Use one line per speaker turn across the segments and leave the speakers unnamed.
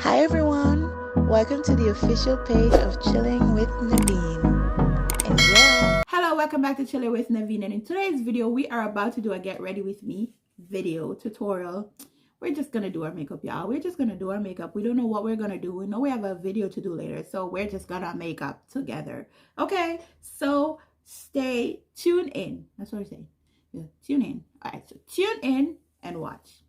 Hi everyone, welcome to the official page of Chilling with Naveen. Enjoy!
Hello, welcome back to Chilling with Naveen, and in today's video we are about to do a get ready with me video tutorial. We're just gonna do our makeup, y'all. We're just gonna do our makeup. We don't know what we're gonna do. We know we have a video to do later, so we're just gonna make up together. Okay, so stay tuned in. That's what I say. Yeah, tune in. All right, so tune in and watch.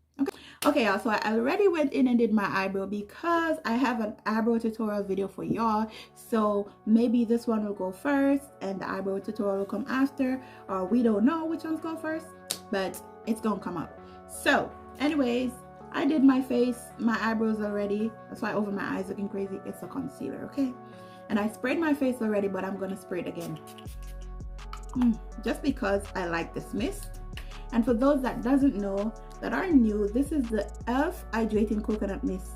Okay, y'all, so I already went in and did my eyebrow because I have an eyebrow tutorial video for y'all. So maybe this one will go first and the eyebrow tutorial will come after, or we don't know which one's go first, but it's gonna come up. So anyways, I did my face, my eyebrows already. That's why over my eyes looking crazy. It's a concealer, okay? And I sprayed my face already, but I'm gonna spray it again just because I like this mist. And for those that doesn't know, that are new, this is the E.l.f. Hydrating Coconut Mist.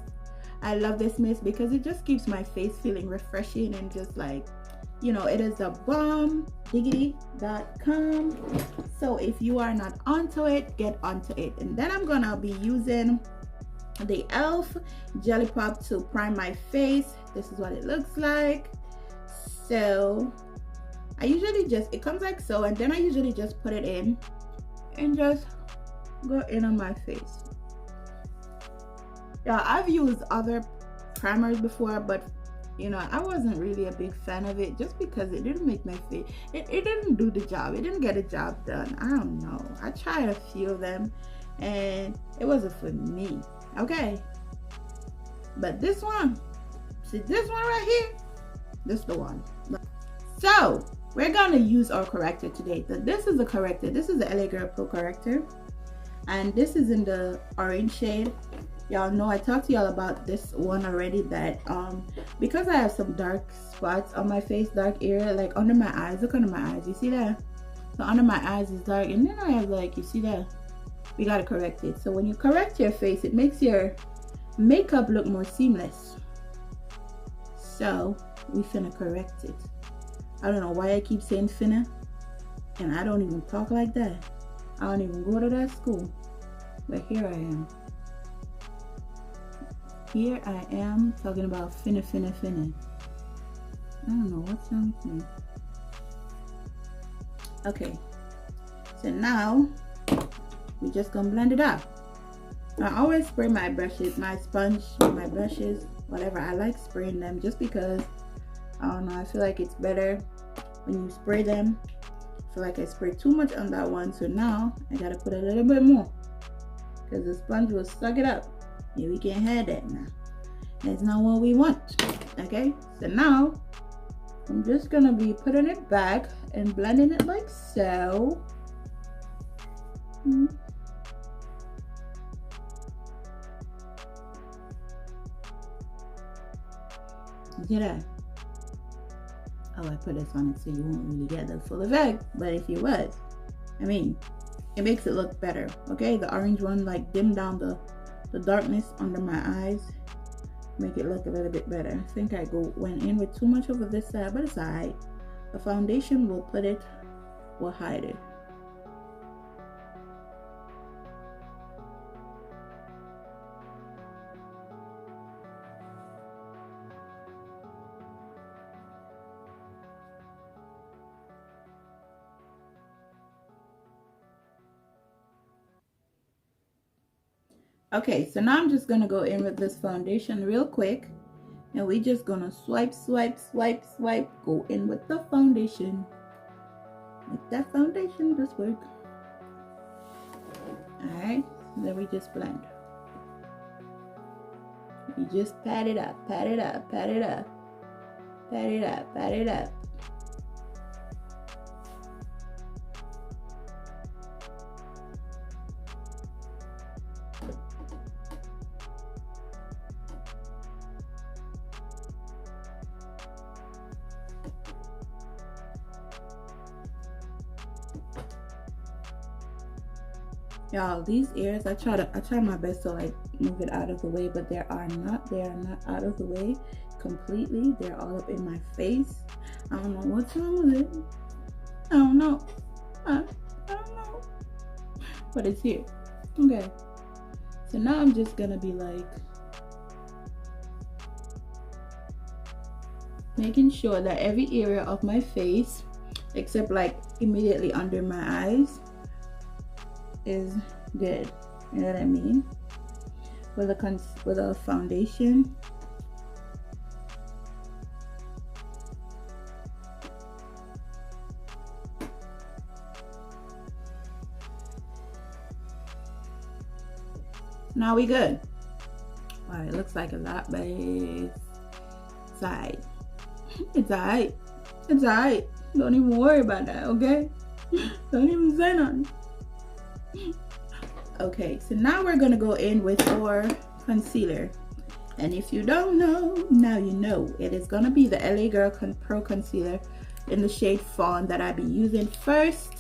I love this mist because it just keeps my face feeling refreshing and just like, you know, it is a bomb, diggity.com. So if you are not onto it, get onto it. And then I'm gonna be using the E.l.f. Jelly Pop to prime my face. This is what it looks like. So I usually just, it comes like so, and then I usually just put it in and just go in on my face. Yeah, I've used other primers before, but you know, I wasn't really a big fan of it just because it didn't make my face, it didn't do the job. It didn't get the job done. I don't know. I tried a few of them and it wasn't for me. Okay, but this one, see this one right here, this is the one. So we're gonna use our corrector today. So this is the corrector. This is the LA Girl Pro corrector, and this is in the orange shade. Y'all know I talked to y'all about this one already, that because I have some dark spots on my face, dark area, like under my eyes. Look under my eyes, you see that? So under my eyes is dark, and then I have, like, you see that? We gotta correct it. So when you correct your face, it makes your makeup look more seamless. So we finna correct it. I don't know why I keep saying finna, and I don't even talk like that. I don't even go to that school, but here I am. Here I am talking about finna. I don't know what's wrong with me. Okay, so now we just gonna blend it up. I always spray my brushes, my sponge, my brushes, whatever. I like spraying them just because, I don't know, I feel like it's better when you spray them. I feel like I sprayed too much on that one, so now I gotta put a little bit more because the sponge will suck it up. Yeah, we can't have that now. That's not what we want. Okay, so now I'm just gonna be putting it back and blending it like so. Look at that. Oh, I put this on it so you won't really get the full effect, but if you was, I mean, it makes it look better. Okay, the orange one like dim down the darkness under my eyes, make it look a little bit better. I think I went in with too much over this side, but it's alright. The foundation will hide it. Okay, so now I'm just gonna go in with this foundation real quick, and we just gonna swipe, go in with the foundation. Make that foundation just work. Alright, then we just blend. We just pat it up. Y'all, these ears, I try my best to like move it out of the way, but they are not out of the way completely. They're all up in my face. I don't know what's wrong with it. I don't know. But it's here. Okay. So now I'm just gonna be like making sure that every area of my face, except like immediately under my eyes, is good. You know what I mean? With a foundation. Now we good. All right, looks like a lot, but it's alright. It's alright. It's alright. Don't even worry about that, okay? Don't even say nothing. Okay, so now we're gonna go in with our concealer. And if you don't know, now you know. It is gonna be the LA Girl Pro Concealer in the shade Fawn that I'll be using first.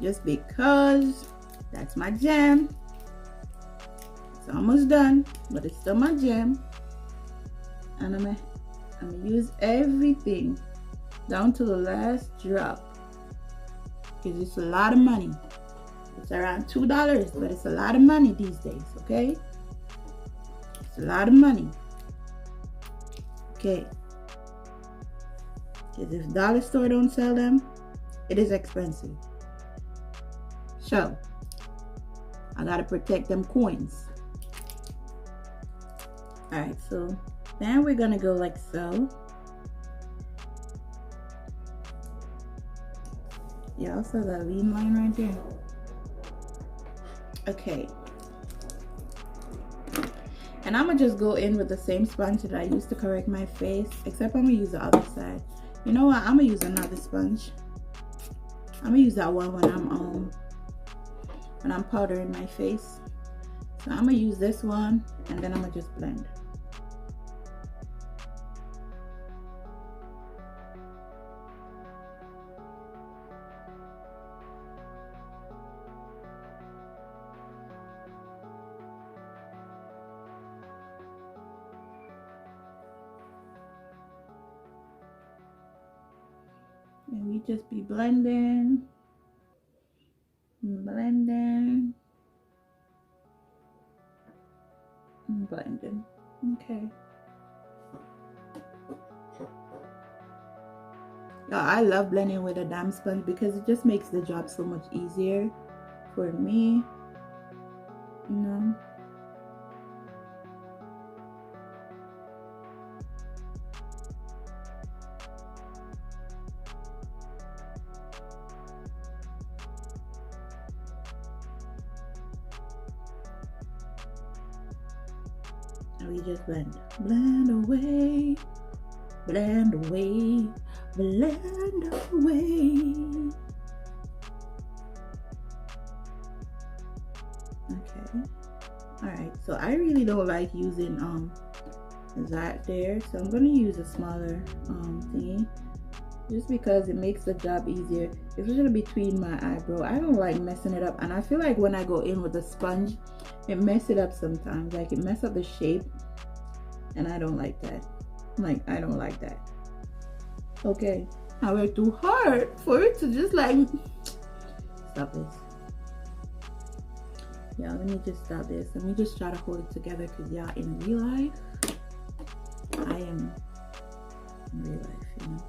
Just because that's my jam. It's almost done, but it's still my jam. And I'm gonna use everything down to the last drop, because it's a lot of money. It's around $2, but it's a lot of money these days, okay? It's a lot of money. Okay. Because if dollar store don't sell them, it is expensive. So, I gotta protect them coins. Alright, so then we're gonna go like so. Yeah, also that lean line right there. Okay. And I'm gonna just go in with the same sponge that I used to correct my face, except I'm gonna use the other side. You know what? I'm gonna use another sponge. I'm gonna use that one when I'm powdering my face. So I'm gonna use this one, and then I'm gonna just blend. And we just be blending, blending, blending. Okay. Yeah, I love blending with a damp sponge because it just makes the job so much easier for me, you know. And we just blend away, blend away, blend away. Okay. All right. So I really don't like using that there, so I'm gonna use a smaller thingy, just because it makes the job easier, especially between my eyebrow. I don't like messing it up, and I feel like when I go in with a sponge, it messes it up sometimes. Like, it messes up the shape, and I don't like that. Like, I don't like that. Okay, I worked too hard for it to just like stop this. Yeah, let me just stop this. Let me just try to hold it together, because y'all, in real life, I am in real life, you know.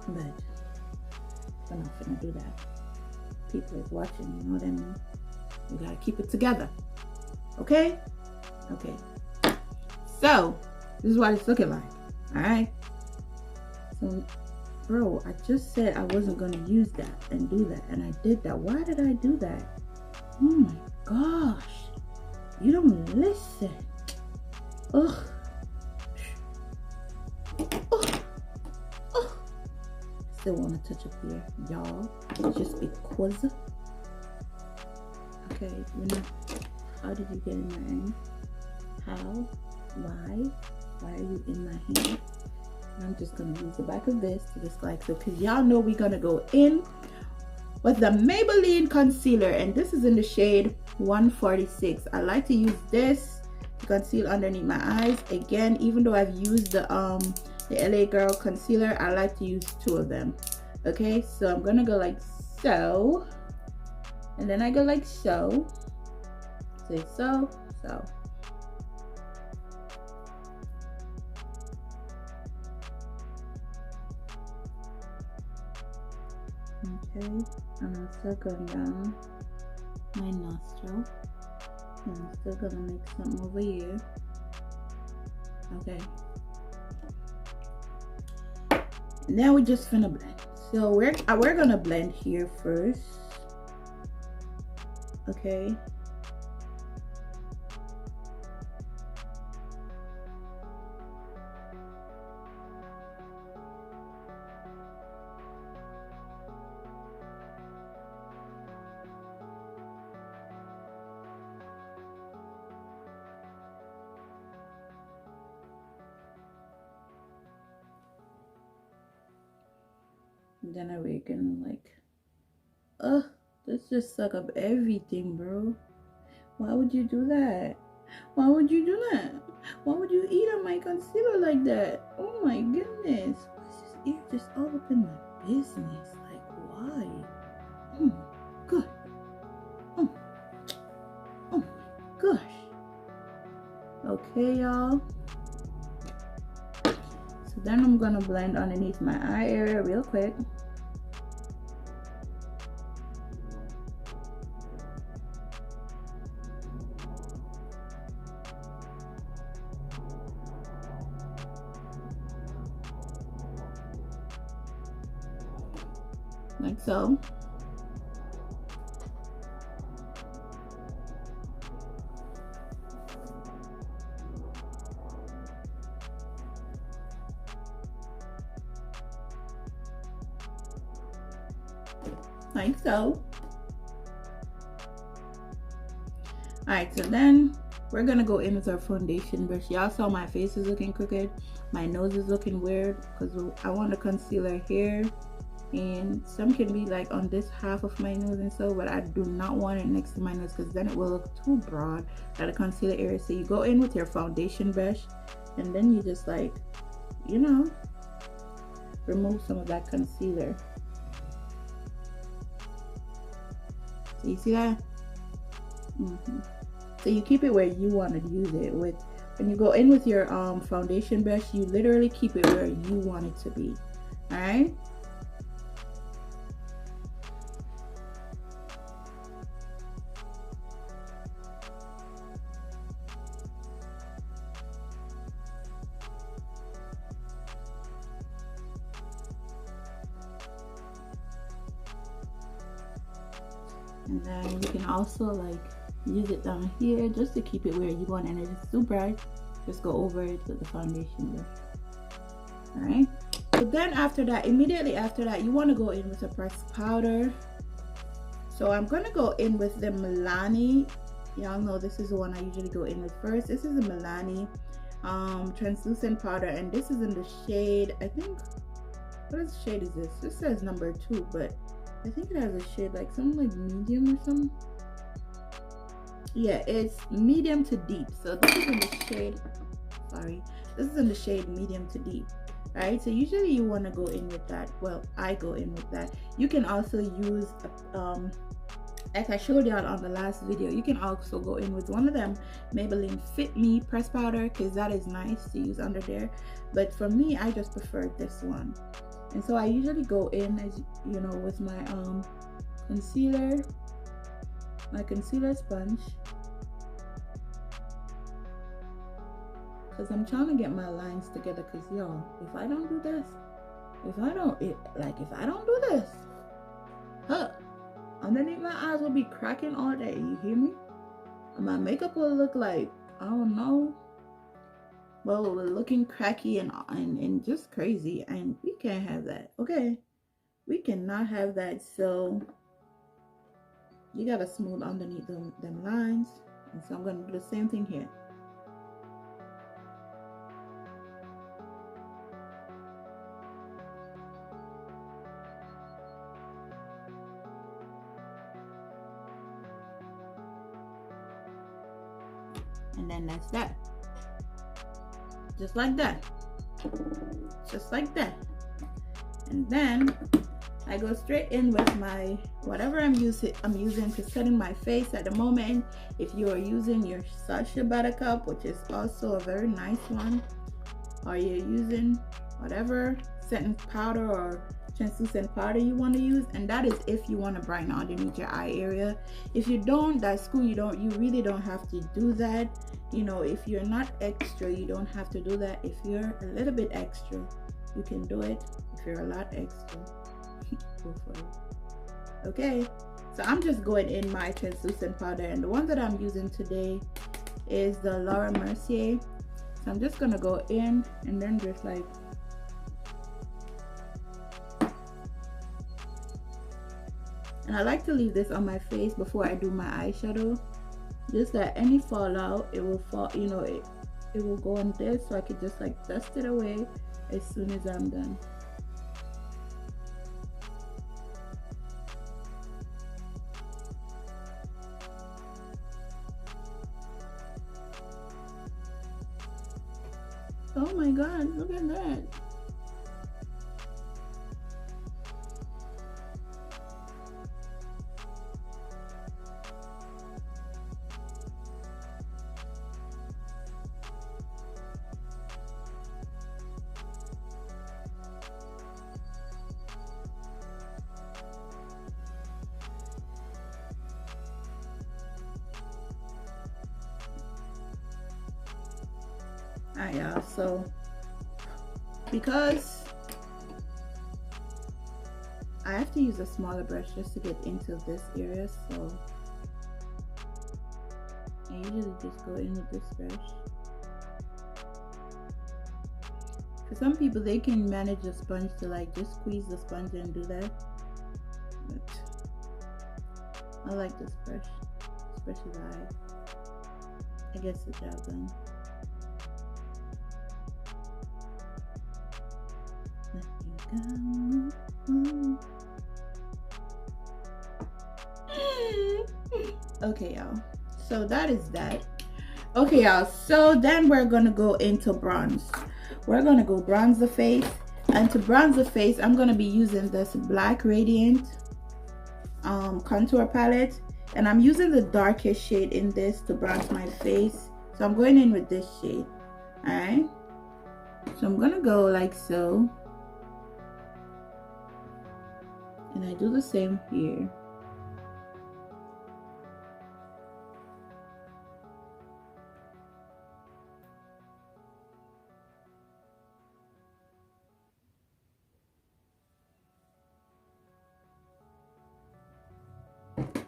But I'm not gonna do that. People is watching, you know what I mean? We gotta keep it together. Okay? Okay. So, this is what it's looking like. Alright? So, bro, I just said I wasn't gonna use that and do that, and I did that. Why did I do that? Oh my gosh. You don't listen. Ugh. Ugh. Ugh. Still want to touch up here, y'all. Just because. Okay, you know, how did you get in my hand? How? Why? Why are you in my hand? And I'm just gonna use the back of this to just like so, because y'all know we're gonna go in with the Maybelline concealer, and this is in the shade 146. I like to use this to conceal underneath my eyes. Again, even though I've used the LA Girl concealer, I like to use two of them. Okay, so I'm gonna go like so, and then I go like so. Say so, so. Okay, and I'm still going down my nostril. And I'm still gonna make something over here. Okay. Now we just finna blend. So we're gonna blend here first. Okay. And then I reckon like, let's just suck up everything, bro. Why would you do that? Why would you do that? Why would you eat on my concealer like that? Oh my goodness. It's just all up in my business. Like, why? Oh my god. Oh my gosh. Okay, y'all. So then I'm gonna blend underneath my eye area real quick. Like so. Like so. Alright, so then we're gonna go in with our foundation brush. Y'all saw my face is looking crooked, my nose is looking weird because I want a concealer here, and some can be like on this half of my nose and so, but I do not want it next to my nose because then it will look too broad at the concealer area. So you go in with your foundation brush and then you just like, you know, remove some of that concealer. So you see that? So you keep it where you want to use it. With when you go in with your foundation brush, you literally keep it where you want it to be. All right. And then you can also like use it down here just to keep it where you want, and if it's too bright, just go over it with the foundation brush. All right. So then after that, immediately after that, you want to go in with a pressed powder. So I'm gonna go in with the Milani. Y'all know this is the one I usually go in with first. This is the Milani translucent powder, and this is in the shade, I think, what is shade is this? This says number 2, but I think it has a shade like something like medium or something. Yeah, it's medium to deep. So this is in the shade, sorry, this is in the shade medium to deep. Right, so usually you want to go in with that. Well, I go in with that. You can also use like I showed y'all on the last video, you can also go in with one of them Maybelline Fit Me pressed powder, because that is nice to use under there. But for me, I just prefer this one. And so I usually go in, as you know, with my concealer, my concealer sponge, because I'm trying to get my lines together. Because y'all, if I don't do this, if I don't do this, underneath my eyes will be cracking all day. You hear me? And my makeup will look like, I don't know, well, we're looking cracky and just crazy, and we can't have that. Okay, we cannot have that. So you gotta smooth underneath them lines, and so I'm gonna do the same thing here. And then that's that. Just like that. Just like that. And then I go straight in with my whatever I'm using to set in my face at the moment. If you are using your Sacha Buttercup, which is also a very nice one, or you're using whatever setting powder or translucent powder you want to use, and that is if you want to brighten underneath your eye area. If you don't, that's cool. You really don't have to do that. You know, if you're not extra, you don't have to do that. If you're a little bit extra, you can do it. If you're a lot extra, go for it. Okay, so I'm just going in my translucent powder, and the one that I'm using today is the Laura Mercier. So I'm just gonna go in and then just like, and I like to leave this on my face before I do my eyeshadow, just that any fallout, it will fall, you know, it will go on this, so I could just like dust it away as soon as I'm done. Oh my god, look at that. Alright, y'all, so because I have to use a smaller brush just to get into this area, so I usually just go in with this brush. For some people, they can manage the sponge to like just squeeze the sponge and do that, but I like this brush, especially live. It gets the job done. Okay, y'all, so that is that. Okay, y'all, so then we're gonna go into bronze. We're gonna go bronze the face, and to bronze the face I'm gonna be using this black Radiant contour palette, and I'm using the darkest shade in this to bronze my face, so I'm going in with this shade. All right, so I'm gonna go like so, and I do the same here.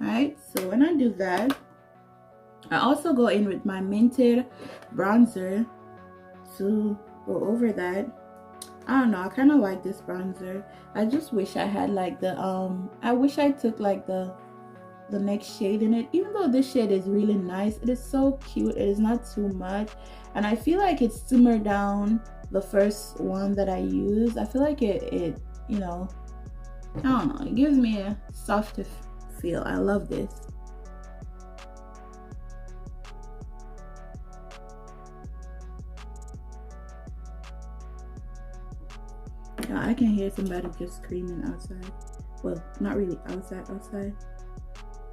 Alright, so when I do that, I also go in with my Mented Bronzer to go over that. I don't know, I kind of like this bronzer. I just wish I had like the I wish I took like the next shade in it. Even though this shade is really nice, it is so cute, it is not too much, and I feel like it simmered down the first one that I used. I feel like it you know, I don't know, it gives me a softer feel. I love this. Yeah, I can hear somebody just screaming outside. Well, not really outside,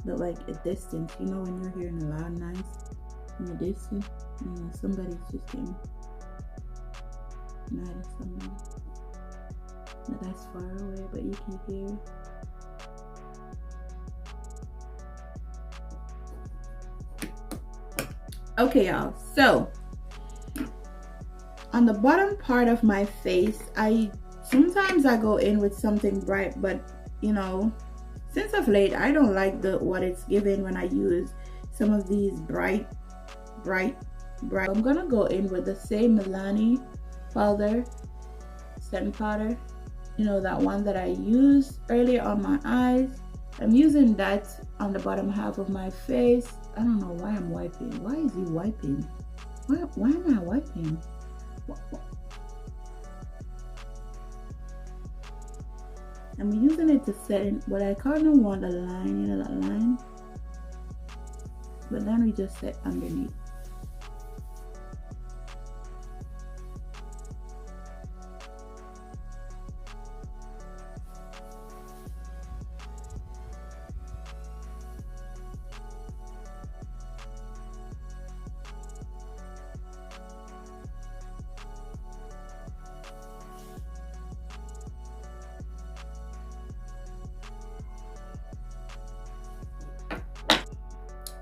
but like a distance. You know, when you're hearing a loud noise in the distance, you know, somebody's just getting mad at somebody. But that's far away, but you can hear it. Okay, y'all, so on the bottom part of my face, sometimes I go in with something bright, but you know, since of late I don't like what it's giving when I use some of these bright. I'm gonna go in with the same Milani powder, setting powder, you know, that one that I used earlier on my eyes. I'm using that on the bottom half of my face. I don't know why I'm wiping. Why is he wiping? Why am I wiping? I'm using it to set in what I kind of want a line, you know, that line. But then we just set underneath.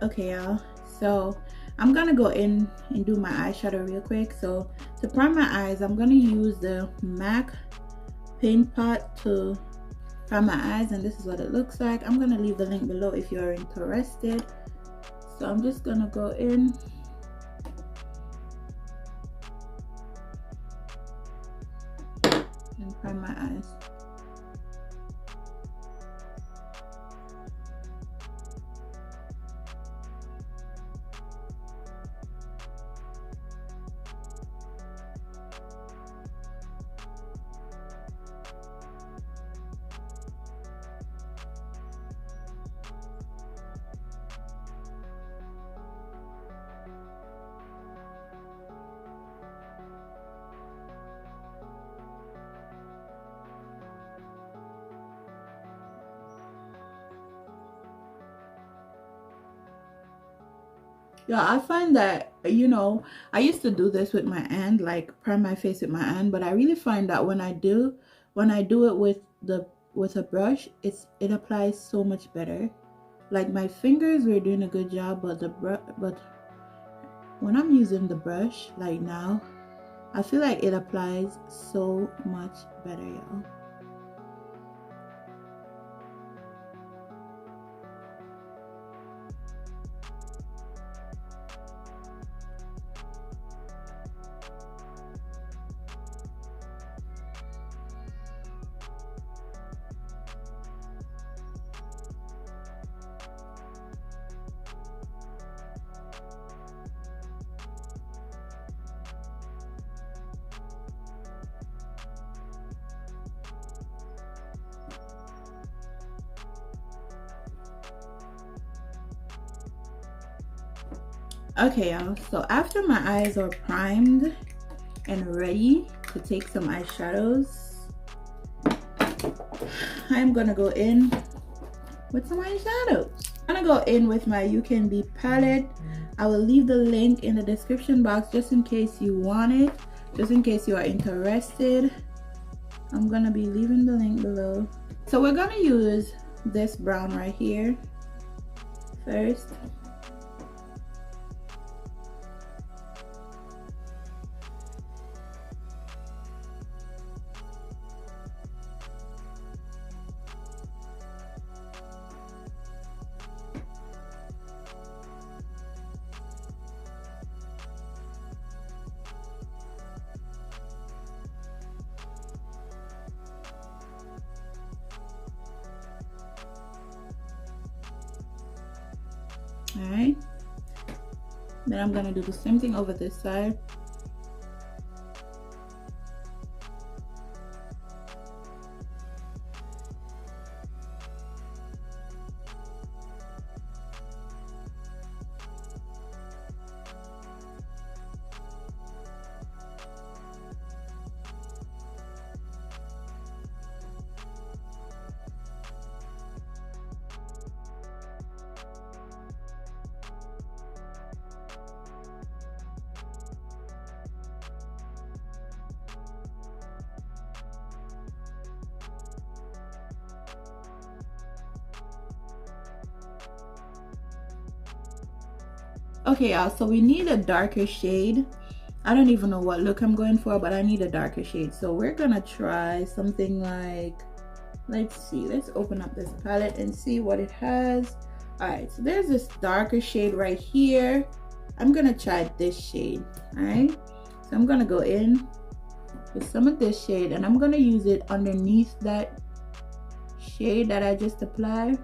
Okay, y'all, so I'm gonna go in and do my eyeshadow real quick. So to prime my eyes, I'm gonna use the MAC paint pot to prime my eyes, and this is what it looks like. I'm gonna leave the link below if you're interested. So I'm just gonna go in and prime my eyes. Yeah, I find that, you know, I used to do this with my hand, like prime my face with my hand, but I really find that when I do it with a brush, it applies so much better. Like my fingers were doing a good job, but when I'm using the brush, like now, I feel like it applies so much better, y'all. Okay, y'all, so after my eyes are primed and ready to take some eyeshadows, I'm gonna go in with some eyeshadows. I'm gonna go in with my Ucanbe palette. I will leave the link in the description box just in case you want it, just in case you are interested. I'm gonna be leaving the link below. So we're gonna use this brown right here first. All right, then I'm gonna do the same thing over this side. Okay, y'all, so we need a darker shade. I don't even know what look I'm going for, but I need a darker shade. So we're gonna try something like, let's see, let's open up this palette and see what it has. All right, so there's this darker shade right here. I'm gonna try this shade. All right, so I'm gonna go in with some of this shade and I'm gonna use it underneath that shade that I just applied.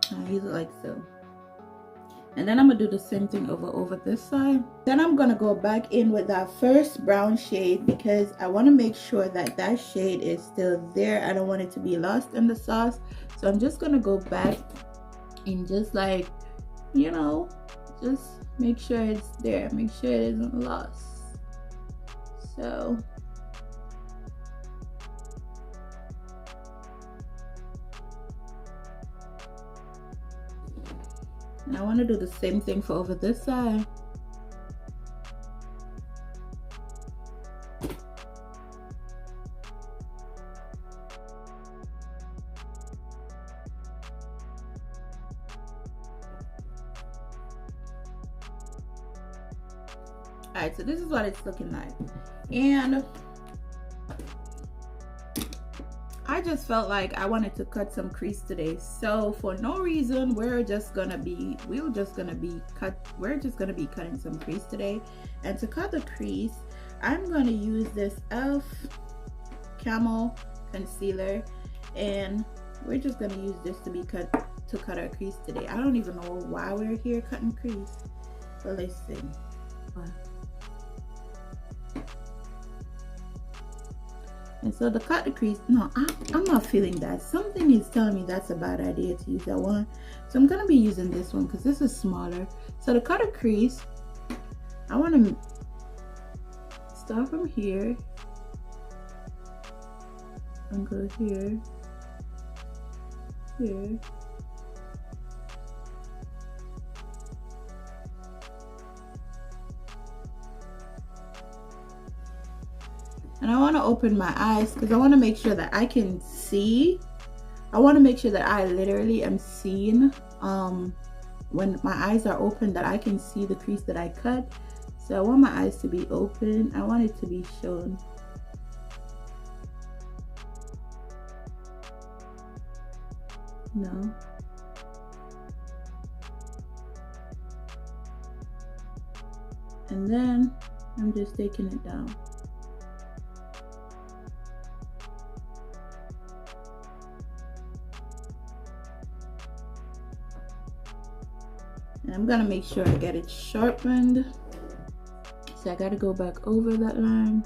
I use it like so, and then I'm gonna do the same thing over this side. Then I'm gonna go back in with that first brown shade because I want to make sure that that shade is still there. I don't want it to be lost in the sauce, so I'm just gonna go back and just like, you know, just make sure it's there, make sure it isn't lost. So and I want to do the same thing for over this side. Alright, so this is what it's looking like, and I just felt like I wanted to cut some crease today. So for no reason, we're just gonna be cutting some crease today. And to cut the crease, I'm gonna use this E.l.f. Camo concealer, and we're just gonna use this to cut our crease today. I don't even know why we're here cutting crease, but let's see. And so to cut the crease, no, I'm not feeling that. Something is telling me that's a bad idea to use that one. So I'm gonna be using this one because this is smaller. So to cut a crease, I want to start from here and go here, here. And I want to open my eyes because I want to make sure that I can see. I want to make sure that I literally am seeing when my eyes are open, that I can see the crease that I cut. So I want my eyes to be open. I want it to be shown. No. And then I'm just taking it down. And I'm gonna make sure I get it sharpened. So I gotta go back over that line.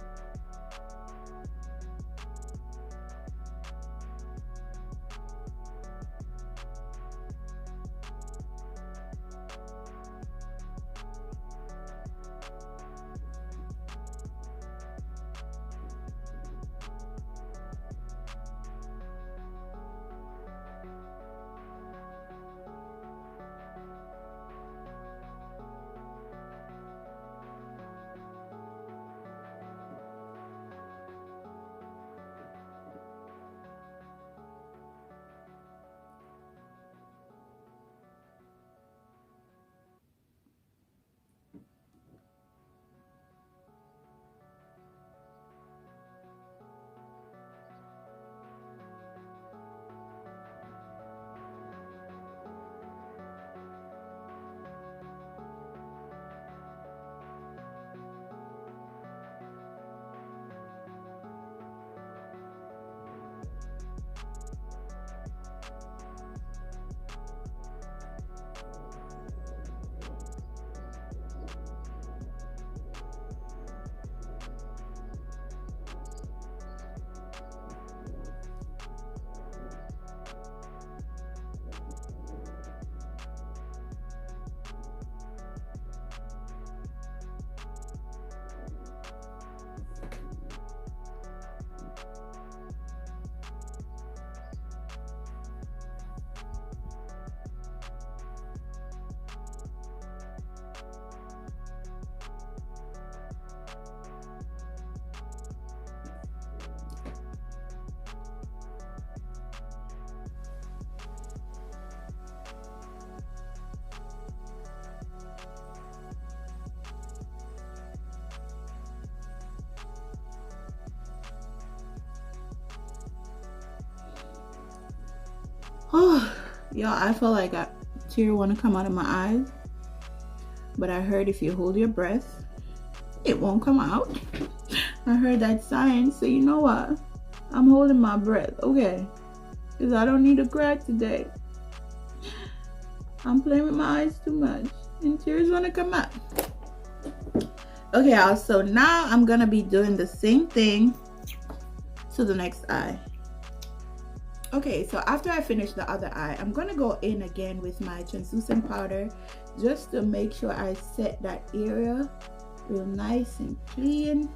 Oh, y'all, I feel like a tear want to come out of my eyes. But I heard if you hold your breath, it won't come out. I heard that sign, so you know what? I'm holding my breath, okay? Because I don't need to cry today. I'm playing with my eyes too much, and tears want to come out. Okay, y'all, so now I'm going to be doing the same thing to the next eye. Okay, so after I finish the other eye, I'm gonna go in again with my translucent powder just to make sure I set that area real nice and clean.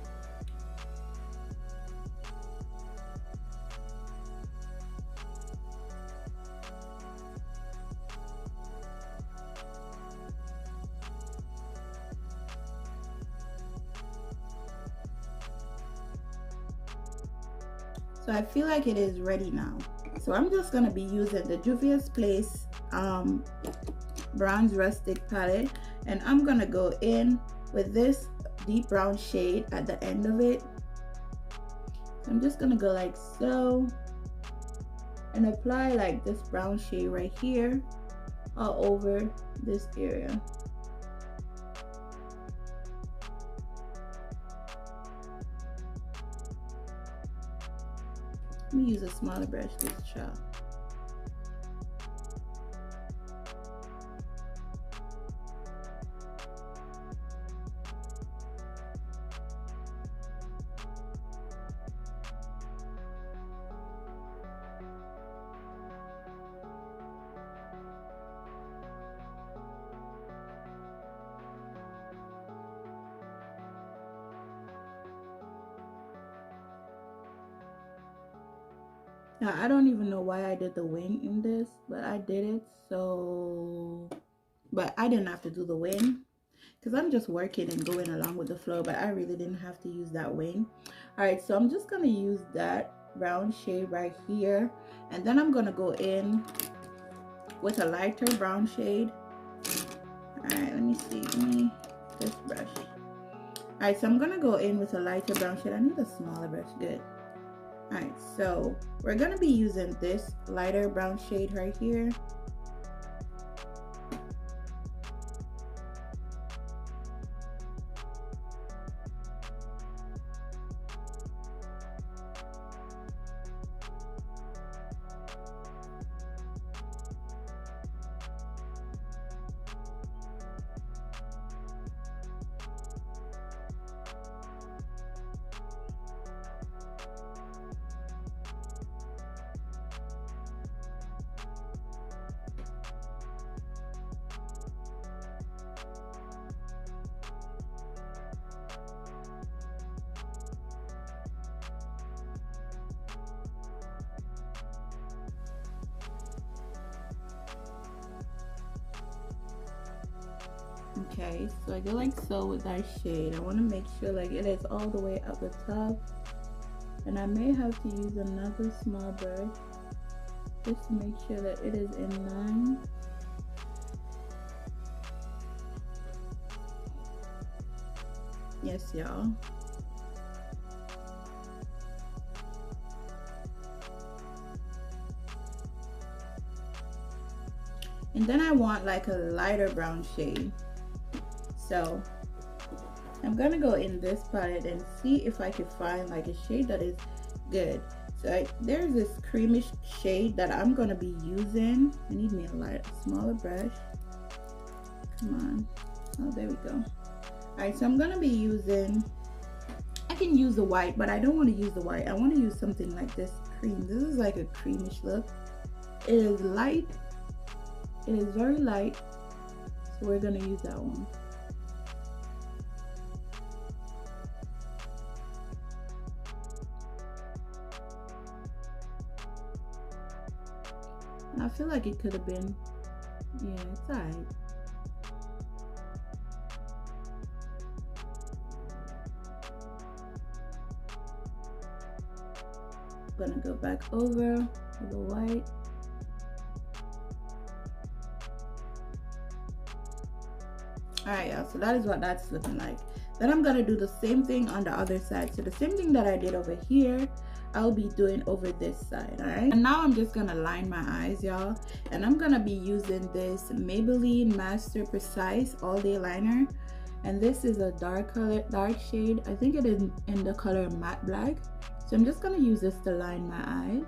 So I feel like it is ready now. So I'm just gonna be using the Juvias Place Bronze Rustic palette, and I'm gonna go in with this deep brown shade at the end of it. So I'm just gonna go like so and apply like this brown shade right here all over this area. Let me use a smaller brush this try. Now, I don't even know why I did the wing in this, but I did it. So, but I didn't have to do the wing because I'm just working and going along with the flow, but I really didn't have to use that wing. All right, so I'm just gonna use that brown shade right here, and then I'm gonna go in with a lighter brown shade. All right, let me see, this brush. All right, so I'm gonna go in with a lighter brown shade. I need a smaller brush, good. All right, so we're gonna be using this lighter brown shade right here. Okay, so I go like so with that shade. I want to make sure like it is all the way up the top, and I may have to use another small brush just to make sure that it is in line. Yes, y'all. And then I want like a lighter brown shade. So I'm gonna go in this palette and see if I can find like a shade that is good. So there's this creamish shade that I'm gonna be using. I need me a smaller brush. Come on. Oh, there we go. All right, so I'm gonna be using, I can use the white, but I don't want to use the white. I want to use something like this cream. This is like a creamish look. It is light. It is very light. So we're gonna use that one. I feel like it could have been, yeah, it's alright. I'm gonna go back over with the white. Alright, y'all, so that is what that's looking like. Then I'm gonna do the same thing on the other side. So the same thing that I did over here, I'll be doing over this side. All right, and now I'm just gonna line my eyes, y'all, and I'm gonna be using this Maybelline Master Precise All Day Liner, and this is a dark shade. I think it is in the color Matte Black. So I'm just gonna use this to line my eyes.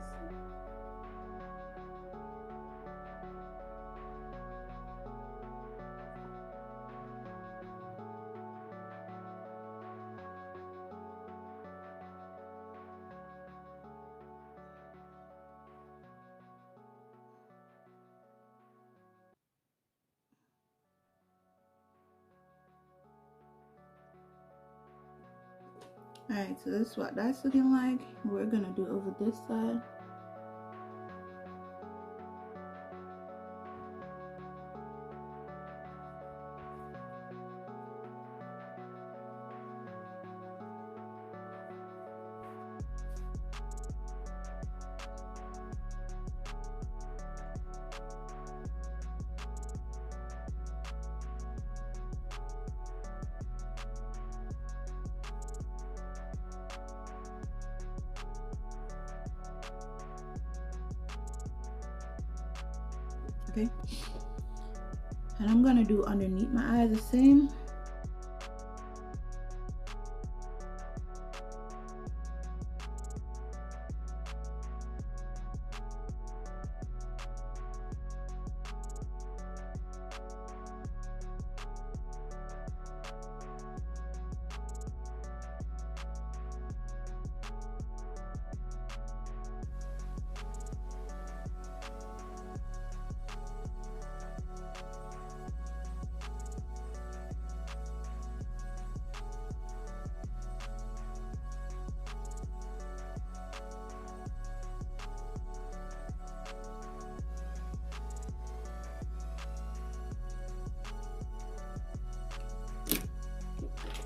Alright, so this is what that's looking like. We're gonna do over this side. Okay, and I'm gonna do underneath my eye the same.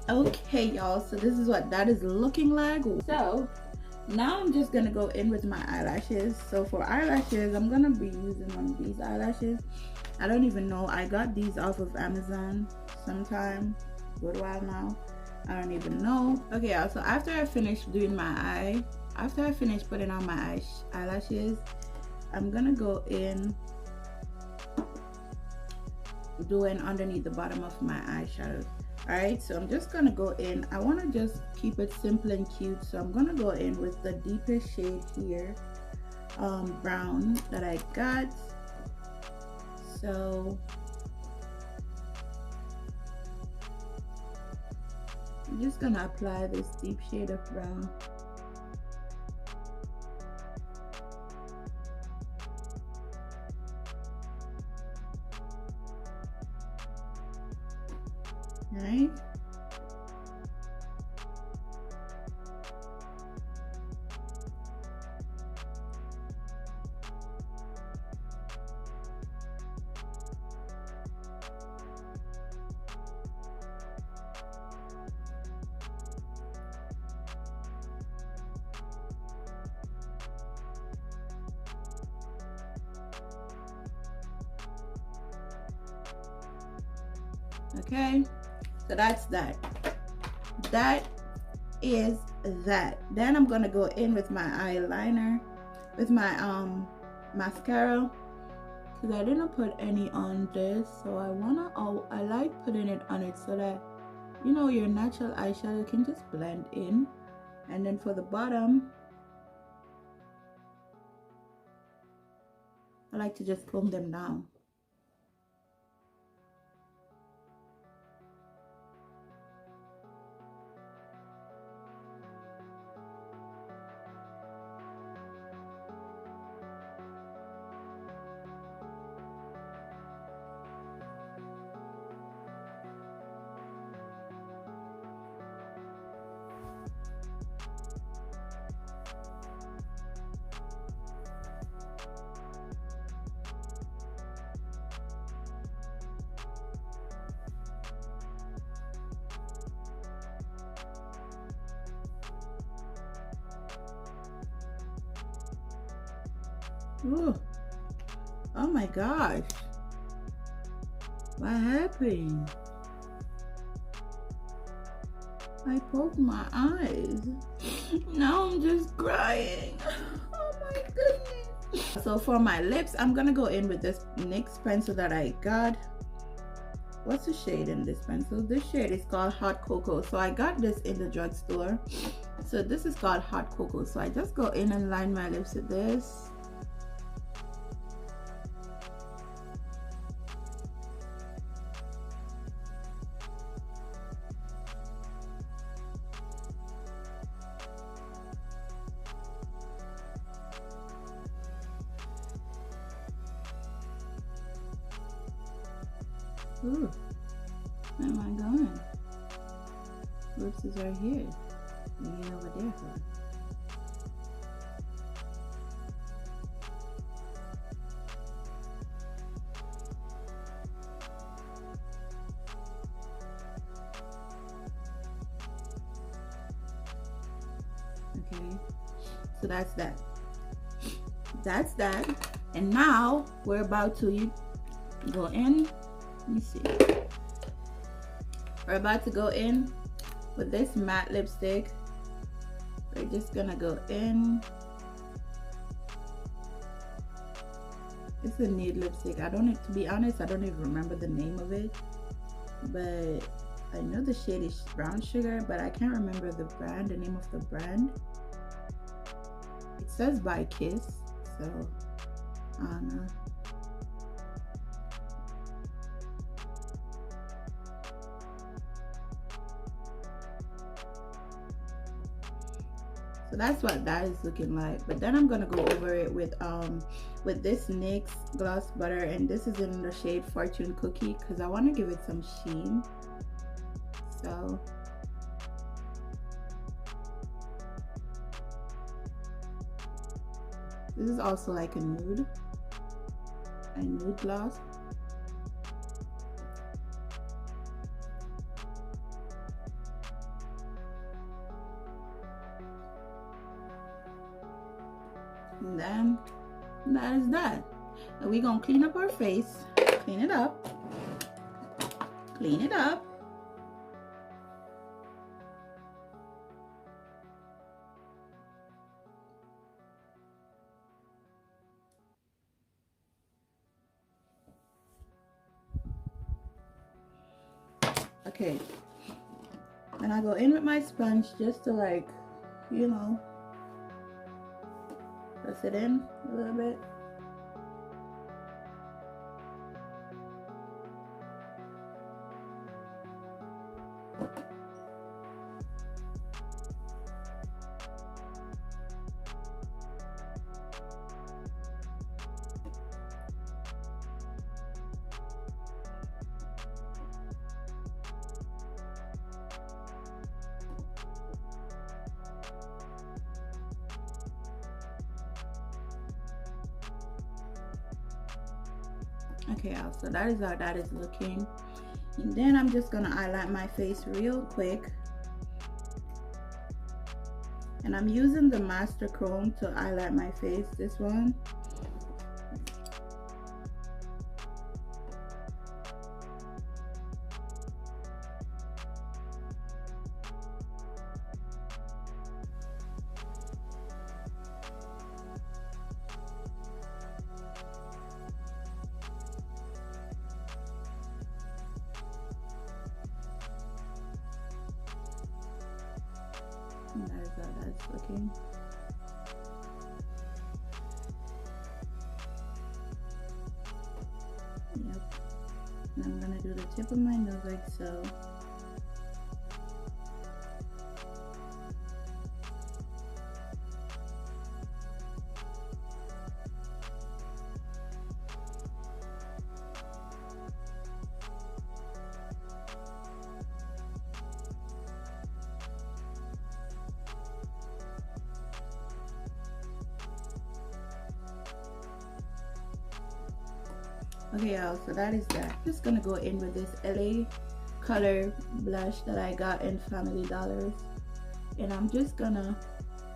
Okay, y'all, so this is what that is looking like. So now I'm just gonna go in with my eyelashes. So for eyelashes, I'm gonna be using one of these eyelashes. I don't even know, I got these off of Amazon sometime, good while now, I don't even know. Okay, y'all, so after I finished doing my eye, after I finished putting on my eyelashes, I'm gonna go in doing underneath the bottom of my eyeshadow. Alright, so I'm just gonna go in. I want to just keep it simple and cute, so I'm gonna go in with the deepest shade here, brown, that I got. So I'm just gonna apply this deep shade of brown. Right? Okay, so that's that. That is that. Then I'm gonna go in with my eyeliner, with my mascara, because I didn't put any on this, so I like putting it on it so that, you know, your natural eyeshadow can just blend in. And then for the bottom, I like to just comb them down. Ooh. Oh my gosh, what happened? I poked my eyes. Now I'm just crying. Oh my goodness. So for my lips, I'm gonna go in with this NYX pencil that I got. What's the shade in this pencil? This shade is called Hot Cocoa. So I got this in the drugstore. So this is called Hot Cocoa. So I just go in and line my lips with this. Ooh, where am I going? Lips is right here. You over there for? Okay, so that's that. That's that. And now we're about to go in. Let me see. We're about to go in with this matte lipstick. We're just gonna go in. It's a Nude lipstick. To be honest, I don't even remember the name of it, but I know the shade is Brown Sugar, but I can't remember the name of the brand. It says by Kiss, so I don't know. So that's what that is looking like. But then I'm gonna go over it with this NYX Gloss Butter, and this is in the shade Fortune Cookie because I want to give it some sheen. So this is also like a nude gloss. And then that is that. And we're gonna clean up our face, clean it up. Okay, and I go in with my sponge just to, like, you know, press it in a little bit. Okay, so that is how that is looking. And then I'm just gonna highlight my face real quick, and I'm using the Master Chrome to highlight my face, this one. And that is how that's looking. Yep. And I'm gonna do the tip of my nose like so. Okay, y'all, so that is that. Just gonna go in with this LA color blush that I got in Family Dollars, and I'm just gonna,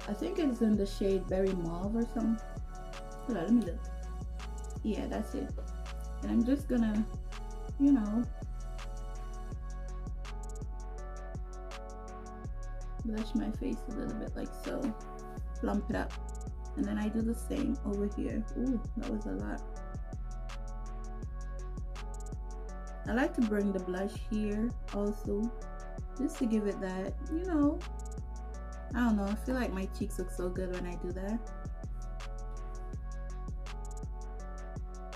I think it's in the shade Berry Mauve or something. Hold on, let me look. Yeah, that's it. And I'm just gonna, you know, blush my face a little bit like so, plump it up, and then I do the same over here. Ooh, that was a lot. I like to bring the blush here also, just to give it that, you know, I don't know, I feel like my cheeks look so good when I do that.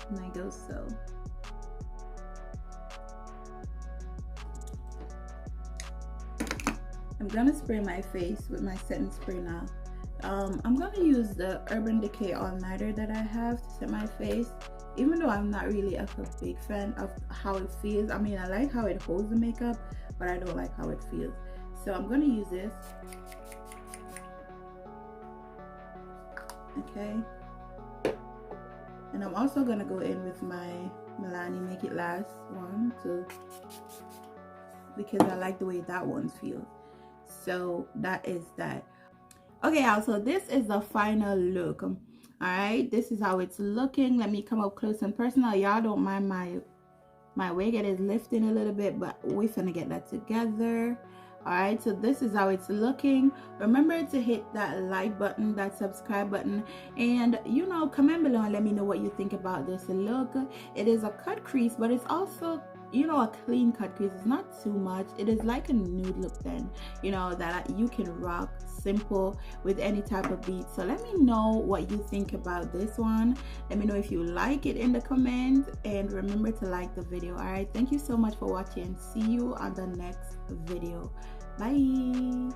And I go so. I'm gonna spray my face with my setting spray now. I'm gonna use the Urban Decay All-Nighter that I have to set my face. Even though I'm not really a big fan of how it feels. I mean, I like how it holds the makeup, but I don't like how it feels. So I'm gonna use this. Okay, and I'm also gonna go in with my Milani Make It Last one too, because I like the way that one feels. So that is that. Okay, y'all, so this is the final look. All right, this is how it's looking. Let me come up close and personal. Y'all don't mind my wig, it is lifting a little bit, but we're gonna get that together. All right, so this is how it's looking. Remember to hit that like button, that subscribe button, and you know, comment below and let me know what you think about this look. It is a cut crease, but it's also, you know, a clean cut crease. It's not too much. It is like a nude look then, you know, that you can rock simple with any type of beat. So let me know what you think about this one. Let me know if you like it in the comments, and remember to like the video. All right, thank you so much for watching. See you on the next video. Bye.